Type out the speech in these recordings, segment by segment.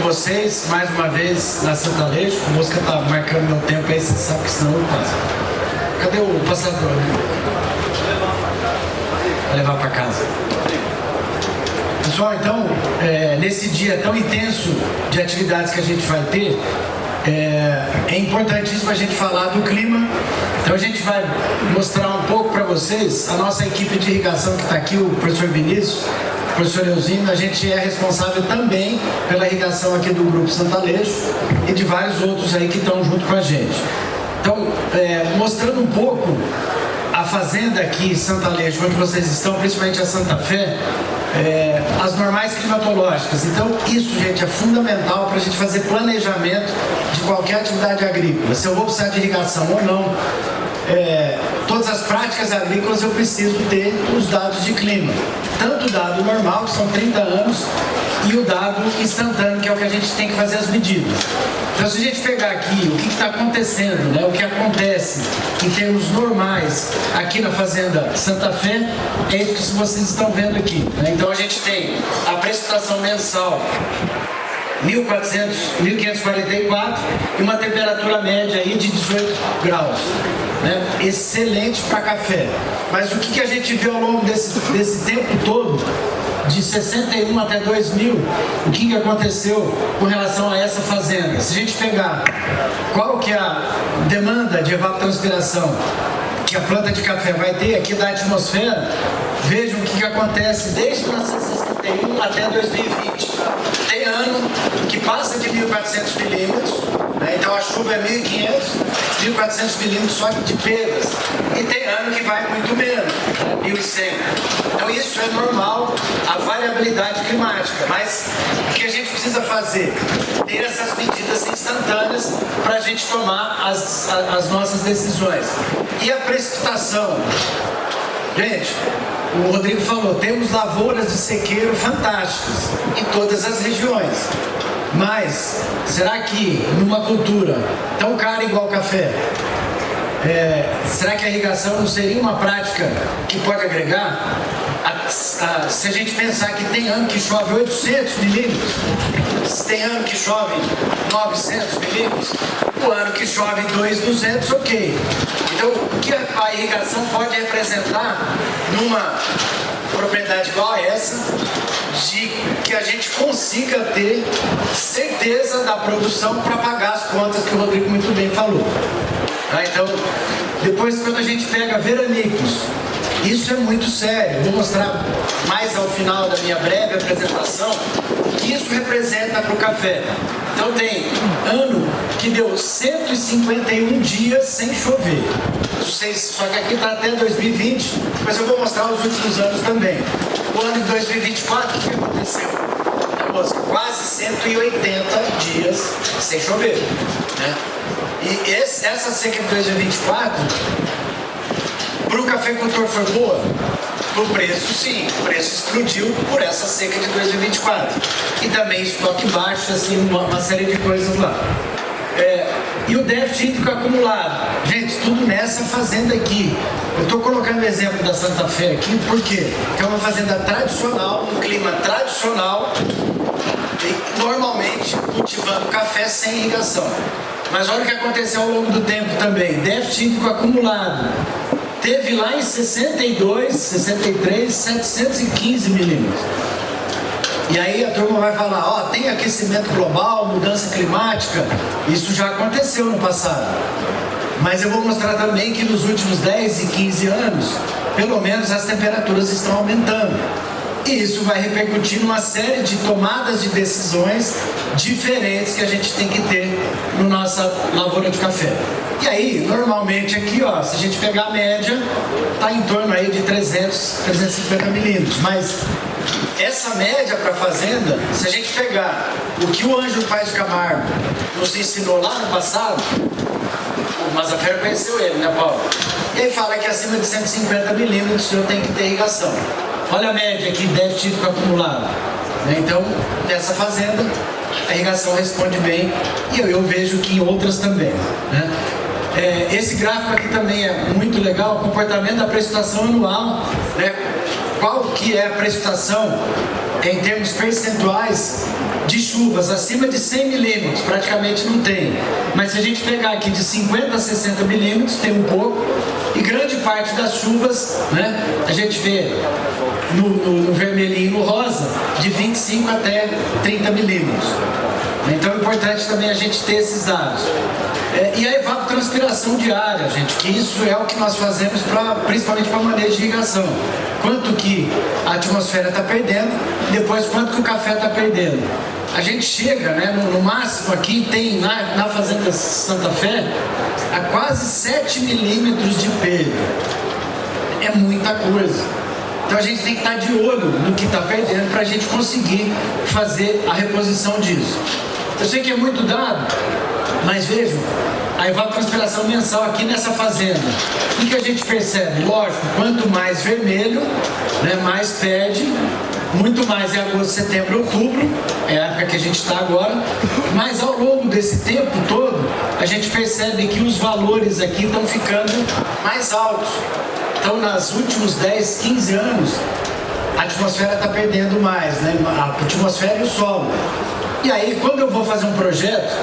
vocês, mais uma vez, na Santa Aleixo. A música tá marcando meu tempo aí, você sabe que senão eu passo. Cadê o passador? Vou levar para casa. Pessoal, então, nesse dia tão intenso de atividades que a gente vai ter, é importantíssimo a gente falar do clima. Então a gente vai mostrar um pouco para vocês a nossa equipe de irrigação que está aqui, o professor Vinícius, o professor Eusino. A gente é responsável também pela irrigação aqui do Grupo Santa Aleixo e de vários outros aí que estão junto com a gente. Então, mostrando um pouco a fazenda aqui em Santa Aleixo, onde vocês estão, principalmente a Santa Fé, as normais climatológicas. Então, isso, gente, é fundamental para a gente fazer planejamento de qualquer atividade agrícola. Se eu vou precisar de irrigação ou não, todas as práticas agrícolas eu preciso ter os dados de clima. Tanto o dado normal, que são 30 anos, e o dado instantâneo, que é o que a gente tem que fazer as medidas. Então, se a gente pegar aqui o que está acontecendo, né, o que acontece em termos normais aqui na Fazenda Santa Fé, é isso que vocês estão vendo aqui, né? Então, a gente tem a precipitação mensal 1.544 e uma temperatura média aí de 18 graus. Né? Excelente para café. Mas o que a gente viu ao longo desse tempo todo, de 61 até 2000, o que aconteceu com relação a essa fazenda? Se a gente pegar qual que é a demanda de evapotranspiração que a planta de café vai ter aqui da atmosfera, vejam o que acontece desde 1961 até 2020. Tem ano que passa de 1.400 milímetros, né? Então a chuva é 1.500, 1.400 milímetros só de perdas. E tem ano que vai muito menos, 1.100. Então isso é normal, a variabilidade climática. Mas o que a gente precisa fazer? Ter essas medidas instantâneas para a gente tomar as nossas decisões. E a precipitação? Gente, o Rodrigo falou, temos lavouras de sequeiro fantásticas em todas as regiões. Mas, será que numa cultura tão cara igual café, será que a irrigação não seria uma prática que pode agregar? Se a gente pensar que tem ano que chove 800 milímetros, se tem ano que chove 900 milímetros, o ano que chove 2.200, ok. Então, o que a irrigação pode representar numa propriedade igual a essa, de que a gente consiga ter certeza da produção para pagar as contas que o Rodrigo muito bem falou. Então, depois quando a gente pega veranicos, isso é muito sério. Eu vou mostrar mais ao final da minha breve apresentação o que isso representa para o café. Então tem ano que deu 151 dias sem chover. Só que aqui está até 2020, mas eu vou mostrar os últimos anos também. O ano de 2024, o que aconteceu? Quase 180 dias sem chover, né? E essa seca de 2024, para o cafeicultor foi boa? O preço, sim, o preço explodiu por essa seca de 2024. E também estoque baixo, assim, uma série de coisas lá. E o déficit hídrico acumulado. Gente, tudo nessa fazenda aqui. Eu estou colocando o exemplo da Santa Fé aqui, porque é uma fazenda tradicional, um clima tradicional, e normalmente cultivando café sem irrigação. Mas olha o que aconteceu ao longo do tempo também. Déficit hídrico acumulado. Teve lá em 62, 63, 715 milímetros. E aí a turma vai falar, ó, tem aquecimento global, mudança climática. Isso já aconteceu no passado. Mas eu vou mostrar também que nos últimos 10 e 15 anos, pelo menos as temperaturas estão aumentando. E isso vai repercutir numa série de tomadas de decisões diferentes que a gente tem que ter na nossa lavoura de café. E aí, normalmente aqui, ó, se a gente pegar a média, está em torno aí de 300, 350 milímetros. Mas essa média para a fazenda, se a gente pegar o que o Ângelo Paes de Camargo nos ensinou lá no passado, o Mazafera conheceu ele, né, Paulo? Ele fala que acima de 150 milímetros eu tenho que ter irrigação. Olha a média aqui, déficit hídrico acumulado. Então, nessa fazenda, a irrigação responde bem e eu vejo que em outras também, né? Esse gráfico aqui também é muito legal, o comportamento da precipitação anual, né? Qual que é a precipitação em termos percentuais de chuvas acima de 100 milímetros, praticamente não tem. Mas se a gente pegar aqui de 50 a 60 milímetros, tem um pouco. E grande parte das chuvas, né, a gente vê no vermelhinho e no rosa, de 25 até 30 milímetros. Então é importante também a gente ter esses dados. E a evapotranspiração diária, gente, que isso é o que nós fazemos principalmente para manejo de irrigação. Quanto que a atmosfera está perdendo, depois quanto que o café está perdendo. A gente chega, né, no máximo aqui tem na Fazenda Santa Fé a quase 7 milímetros de perda. É muita coisa. Então a gente tem que estar de olho no que está perdendo para a gente conseguir fazer a reposição disso. Eu sei que é muito dado, mas vejam, a evapotranspiração mensal aqui nessa fazenda. O que a gente percebe? Lógico, quanto mais vermelho, né, mais perde, muito mais em agosto, setembro, outubro, é a época que a gente está agora, mas ao longo desse tempo todo, a gente percebe que os valores aqui estão ficando mais altos. Então, nos últimos 10, 15 anos, a atmosfera está perdendo mais, né? A atmosfera e o solo. E aí, quando eu vou fazer um projeto,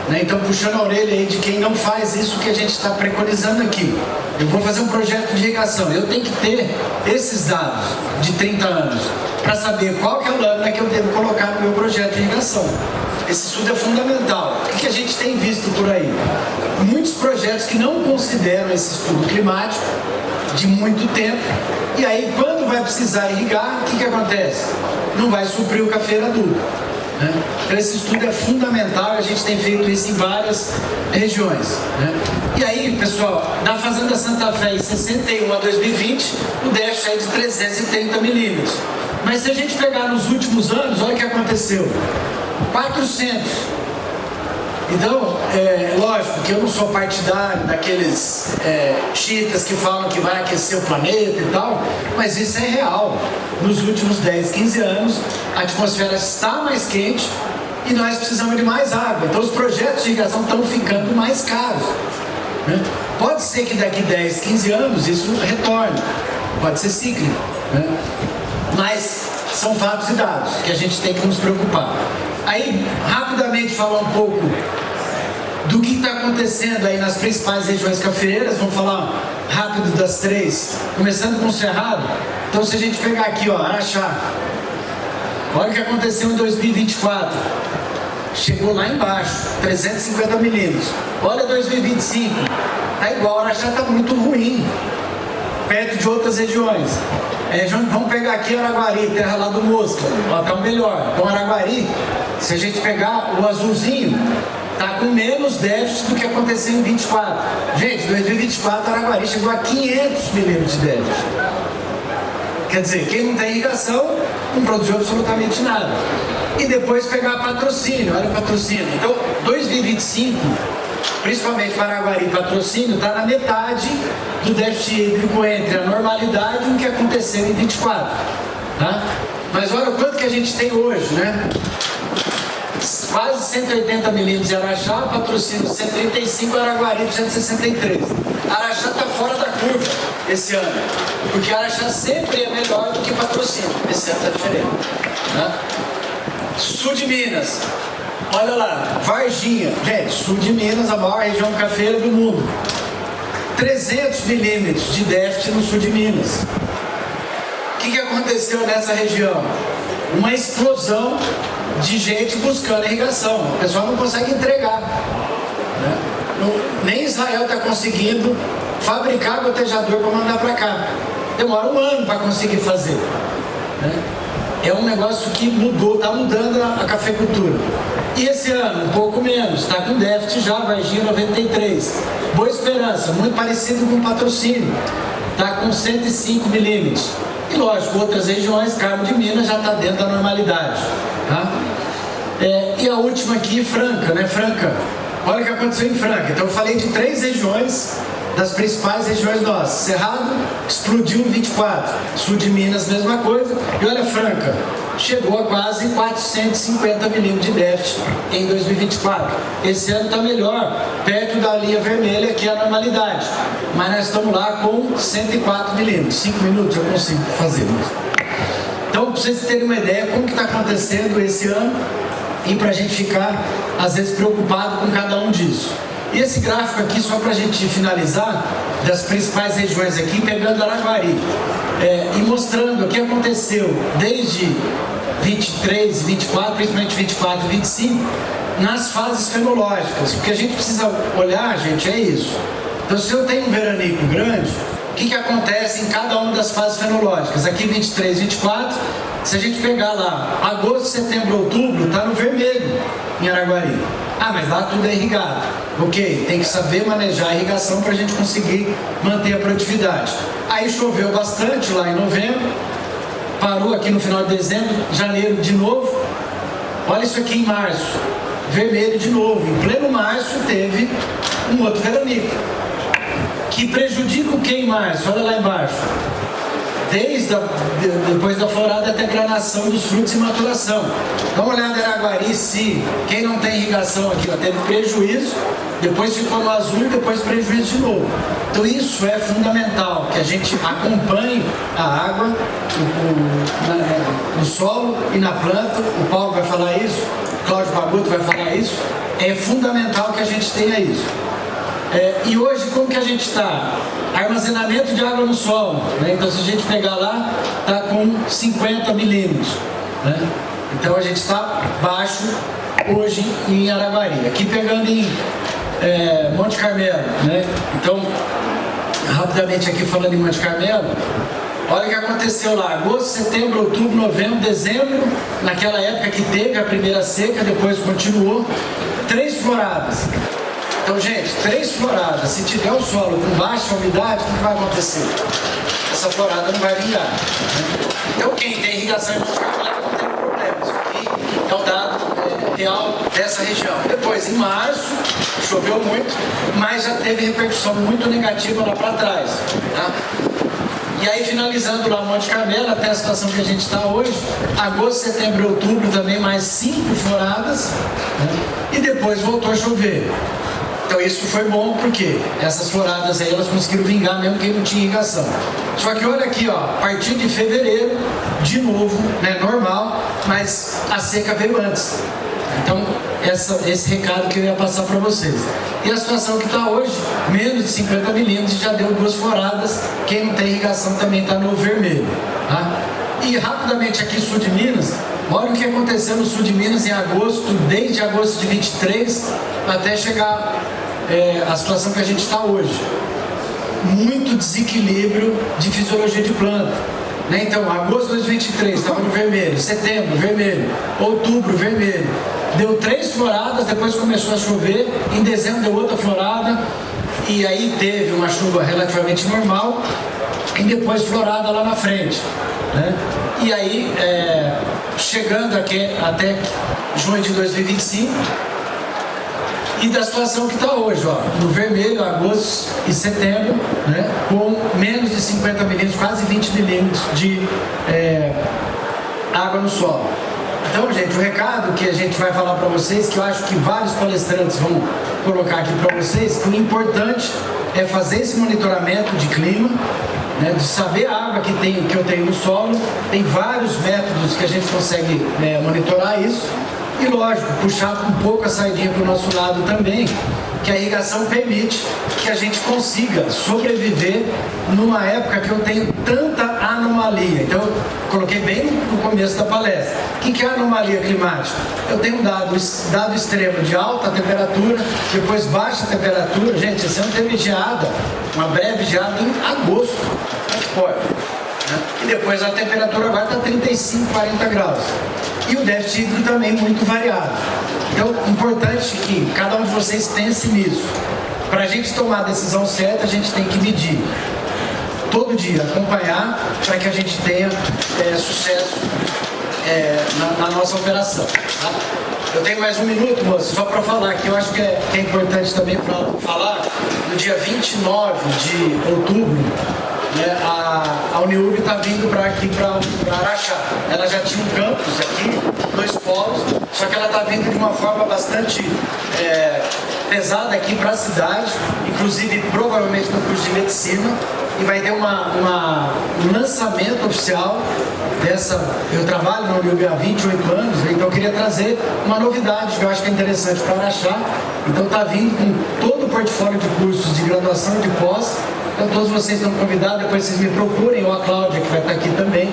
né, então puxando a orelha aí de quem não faz isso que a gente está preconizando aqui, eu vou fazer um projeto de irrigação, eu tenho que ter esses dados de 30 anos, para saber qual que é a lâmina que eu devo colocar no meu projeto de irrigação. Esse estudo é fundamental. O que a gente tem visto por aí? Muitos projetos que não consideram esse estudo climático, de muito tempo, e aí quando vai precisar irrigar, o que acontece? Não vai suprir o café adulto, né? Então esse estudo é fundamental, a gente tem feito isso em várias regiões, né? E aí, pessoal, na Fazenda Santa Fé em 61 a 2020, o déficit é de 330 milímetros. Mas se a gente pegar nos últimos anos, olha o que aconteceu. 400. Então, lógico que eu não sou partidário daqueles chiitas que falam que vai aquecer o planeta e tal, mas isso é real. Nos últimos 10, 15 anos, a atmosfera está mais quente e nós precisamos de mais água. Então, os projetos de irrigação estão ficando mais caros, né? Pode ser que daqui 10, 15 anos isso retorne, pode ser cíclico, né? Mas são fatos e dados que a gente tem que nos preocupar. Aí, rapidamente falar um pouco do que está acontecendo aí nas principais regiões cafeeiras. Vamos falar rápido das três, começando com o Cerrado. Então, se a gente pegar aqui, ó, Araxá, olha o que aconteceu em 2024. Chegou lá embaixo, 350 milímetros. Olha 2025, tá igual, Araxá está muito ruim, perto de outras regiões. Vamos pegar aqui Araguari, terra lá do Mosca, ó, tá melhor. Então Araguari, se a gente pegar o azulzinho, tá com menos déficit do que aconteceu em 24. Gente, 2024 Araguari chegou a 500 milímetros de déficit. Quer dizer, quem não tem irrigação não produziu absolutamente nada. E depois pegar patrocínio, olha o patrocínio. Então 2025, principalmente para Araguari e patrocínio, está na metade do déficit hídrico entre a normalidade e o que aconteceu em 24. Tá? Mas olha o quanto que a gente tem hoje, né? Quase 180 milímetros em Araxá, patrocínio 135, Araguari 163. Araxá está fora da curva esse ano, porque Araxá sempre é melhor do que patrocínio. Esse ano está diferente. Tá? Sul de Minas. Olha lá, Varginha, gente, sul de Minas, a maior região cafeira do mundo. 300 milímetros de déficit no sul de Minas. O que aconteceu nessa região? Uma explosão de gente buscando irrigação. O pessoal não consegue entregar, né? Nem Israel está conseguindo fabricar gotejador para mandar para cá. Demora um ano para conseguir fazer, né? É um negócio que mudou, está mudando a cafeicultura. E esse ano, um pouco menos, está com déficit já, Varginha 93. Boa Esperança, muito parecido com o patrocínio, está com 105 milímetros. E lógico, outras regiões, Carmo de Minas já está dentro da normalidade. Tá? E a última aqui, Franca, né? Franca, olha o que aconteceu em Franca. Então eu falei de 3 regiões, das principais regiões nossas. Cerrado explodiu em 24, sul de Minas mesma coisa, e olha Franca, chegou a quase 450 milímetros de déficit em 2024. Esse ano está melhor, perto da linha vermelha que é a normalidade, mas nós estamos lá com 104 milímetros. 5 minutos eu consigo fazer. Então, para vocês terem uma ideia como que está acontecendo esse ano, e para a gente ficar, às vezes, preocupado com cada um disso. E esse gráfico aqui, só para a gente finalizar, das principais regiões aqui, pegando Araguari, e mostrando o que aconteceu desde 23, 24, principalmente 24 e 25, nas fases fenológicas. O que a gente precisa olhar, gente, é isso. Então, se eu tenho um veranico grande, o que acontece em cada uma das fases fenológicas? Aqui 23, 24, se a gente pegar lá, agosto, setembro, outubro, está no vermelho em Araguari. Ah, mas lá tudo é irrigado. Ok, tem que saber manejar a irrigação para a gente conseguir manter a produtividade. Aí choveu bastante lá em novembro, parou aqui no final de dezembro, janeiro de novo. Olha isso aqui em março, vermelho de novo. Em pleno março teve um outro veranico, que prejudica o que em março? Olha lá embaixo. Depois da florada até a granação dos frutos e maturação. Dá uma olhada em Araguari, se quem não tem irrigação aqui, ó, teve prejuízo, depois ficou no azul e depois prejuízo de novo. Então isso é fundamental, que a gente acompanhe a água no solo e na planta. O Paulo vai falar isso, o Cláudio Baguto vai falar isso. É fundamental que a gente tenha isso. E hoje, como que a gente está? Armazenamento de água no solo, né? Então, se a gente pegar lá, está com 50 milímetros, né? Então, a gente está baixo hoje em Araguari. Aqui pegando em Monte Carmelo, né? Então, rapidamente aqui falando em Monte Carmelo, olha o que aconteceu lá, agosto, setembro, outubro, novembro, dezembro, naquela época que teve a primeira seca, depois continuou, 3 floradas. Então, gente, 3 floradas, se tiver o solo com baixa umidade, o que vai acontecer? Essa florada não vai vingar, né? Então, quem tem irrigação em Monte Carmelo não tem problema. Isso aqui é o dado real dessa região. Depois, em março, choveu muito, mas já teve repercussão muito negativa lá para trás, tá? E aí, finalizando lá Monte Carmelo, até a situação que a gente está hoje, agosto, setembro e outubro também mais 5 floradas, né? E depois voltou a chover. Então isso foi bom porque essas floradas aí elas conseguiram vingar mesmo quem não tinha irrigação. Só que olha aqui, ó, a partir de fevereiro, de novo, né, normal, mas a seca veio antes. Então esse recado que eu ia passar para vocês. E a situação que está hoje, menos de 50 milímetros, já deu 2 floradas, quem não tem irrigação também está no vermelho, tá? E rapidamente aqui sul de Minas, olha o que aconteceu no sul de Minas em agosto, desde agosto de 23 até chegar a situação que a gente está hoje. Muito desequilíbrio de fisiologia de planta, né? Então, agosto de 2023 estava no vermelho, setembro, vermelho, outubro, vermelho. Deu 3 floradas, depois começou a chover, em dezembro deu outra florada, e aí teve uma chuva relativamente normal, e depois florada lá na frente, né? E aí, chegando aqui até junho de 2025, e da situação que está hoje, ó, no vermelho, agosto e setembro, né, com menos de 50 milímetros, quase 20 milímetros de água no solo. Então, gente, o recado que a gente vai falar para vocês, que eu acho que vários palestrantes vão colocar aqui para vocês, que o importante é fazer esse monitoramento de clima, né, de saber a água que eu tenho no solo. Tem vários métodos que a gente consegue monitorar isso. E lógico, puxar um pouco a saidinha para o nosso lado também, que a irrigação permite que a gente consiga sobreviver numa época que eu tenho tanta anomalia. Então, eu coloquei bem no começo da palestra. O que é anomalia climática? Eu tenho um dado extremo de alta temperatura, depois baixa temperatura. Gente, esse ano teve geada, uma breve geada em agosto. Como é que pode? E depois a temperatura agora está 35, 40 graus. E o déficit hídrico também muito variado. Então, importante que cada um de vocês pense nisso. Para a gente tomar a decisão certa, a gente tem que medir todo dia, acompanhar, para que a gente tenha sucesso na nossa operação. Tá? Eu tenho mais 1 minuto, moço, só para falar que eu acho que é importante também falar. No dia 29 de outubro, né, a Uniurb está vindo aqui para Araxá. Ela já tinha um campus aqui, 2 polos, só que ela está vindo de uma forma bastante pesada aqui para a cidade, inclusive provavelmente no curso de medicina. e vai ter um lançamento oficial dessa. Eu trabalho no Unilv há 28 anos, então eu queria trazer uma novidade que eu acho que é interessante para achar. Então está vindo com todo o portfólio de cursos de graduação e de pós. Então todos vocês estão convidados, depois vocês me procurem, ou a Cláudia, que vai estar aqui também,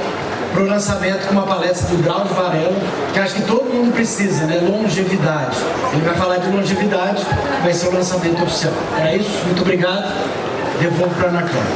para o lançamento com uma palestra do Drauzio Varela, que acho que todo mundo precisa, né? Longevidade. Ele vai falar de longevidade, vai ser o lançamento oficial. É isso, muito obrigado. Devolvo para a Ana Cláudia.